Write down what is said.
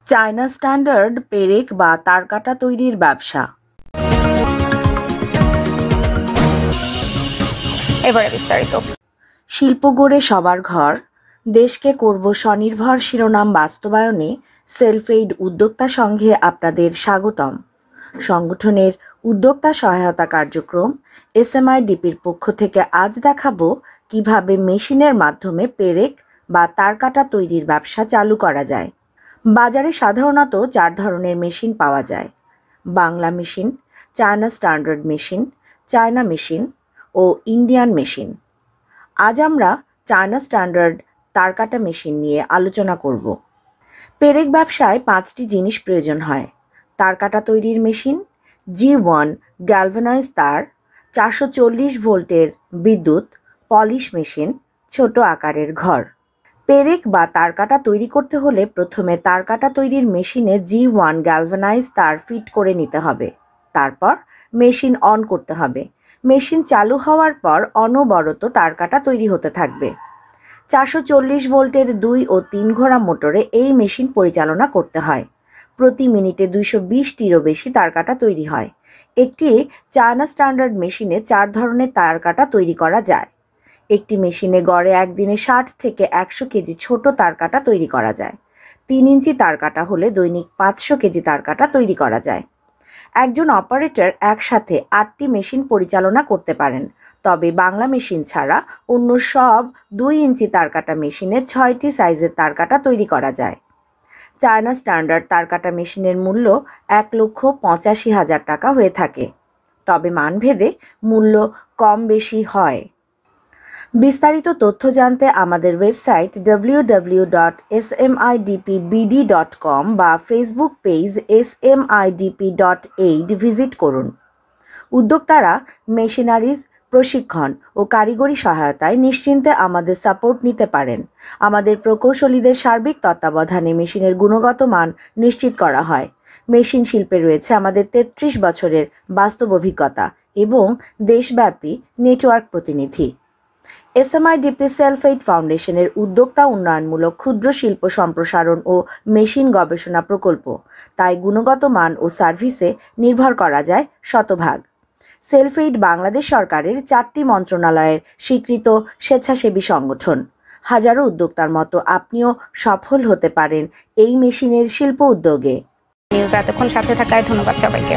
China standard পেরেক বা তারকাটা তৈরির ব্যবসা। এবারে বিস্তারিত। শিল্প গড়ে সবার ঘর, দেশকে করব স্বনির্ভর শিরোনাম বাস্তবায়নে সেলফ এইড উদ্যোক্তা সংঘে আপনাদের স্বাগতম। সংগঠনের উদ্যোক্তা সহায়তা কার্যক্রম এসএমআইডিপির পক্ষ থেকে আজ দেখাবো কিভাবে মেশিনের মাধ্যমে পেরেক বা তারকাটা তৈরির ব্যবসা চালু করা যায়। বাজারে সাধারণত 4 ধরনের মেশিন পাওয়া যায়: Bangla machine, China standard machine, China machine ও ইন্ডিয়ান মেশিন। আজ আমরা চায়না স্ট্যান্ডার্ড তারকাটা মেশিন নিয়ে আলোচনা করব। পেরেক ব্যবসায় 5টি জিনিস প্রয়োজন হয়: তারকাটা তৈরির মেশিন, G1 গ্যালভানাইজ তার, 440 ভোল্টের বিদ্যুৎ, পলিশ মেশিন, ছোট আকারের ঘর। পেরেক বা তারকাটা তৈরি করতে হলে প্রথমে তারকাটা তৈরির মেশিনে G1 গ্যালভানাইজ তার ফিট করে নিতে হবে। তারপর মেশিন অন করতে হবে। মেশিন চালু হওয়ার পর অনবরত তারকাটা তৈরি হতে থাকবে। 440 ভোল্টের 2 ও 3 ঘোড়া মোটরে এই মেশিন পরিচালনা করতে হয়। প্রতি মিনিটে 220টিরও বেশি তারকাটা তৈরি হয়। একটি চায়না স্ট্যান্ডার্ড মেশিনে 4 ধরনের তারকাটা তৈরি করা যায়। একটি মেশিনে গড়ে একদিনে 60 থেকে 100 কেজি ছোট তারকাটা তৈরি করা যায়। 3 ইঞ্চি তারকাটা হলে দৈনিক 500 কেজি তারকাটা তৈরি করা যায়। একজন অপারেটর একসাথে 8টি মেশিন পরিচালনা করতে পারেন, তবে বাংলা মেশিন ছাড়া অন্য সব 2 ইঞ্চি তারকাটা মেশিনে 6টি সাইজের তারকাটা তৈরি করা যায়। চায়না স্ট্যান্ডার্ড তারকাটা মেশিনের মূল্য 1,85,000 টাকা হয়ে থাকে, তবে মানভেদে মূল্য কম বেশি হয়। বিস্তারিত তথ্য জানতে আমাদের ওয়েবসাইট www.smidpbd.com বা ফেসবুক পেজ smidp.aid ভিজিট করুন। উদ্যোক্তারা মেশিনারিজ, প্রশিক্ষণ ও কারিগরি সহায়তায় নিশ্চিন্তে আমাদের সাপোর্ট নিতে পারেন। আমাদের প্রকৌশলীদের সার্বিক তত্ত্বাবধানে মেশিনের গুণগত মান নিশ্চিত করা হয়। মেশিন শিল্পে রয়েছে আমাদের 33 বছরের বাস্তব অভিজ্ঞতা এবং দেশব্যাপী নেটওয়ার্ক প্রতিনিধি। এসএমআইডিপি সেলফ এইড ফাউন্ডেশনের উদ্যোক্তা উন্নয়নমূলক ক্ষুদ্র শিল্প সম্প্রসারণ ও মেশিন গবেষণা প্রকল্প, তাই গুণগত মান ও সার্ভিসে নির্ভর করা যায় শতভাগ। সেলফ এইড বাংলাদেশ সরকারের 4টি মন্ত্রণালয়ের স্বীকৃত স্বেচ্ছাসেবী সংগঠন। হাজারো উদ্যোক্তার মতো আপনিও সফল হতে পারেন এই মেশিনের শিল্প উদ্যোগে। নিউজ এতক্ষণ সাথে থাকায় ধন্যবাদ সবাইকে।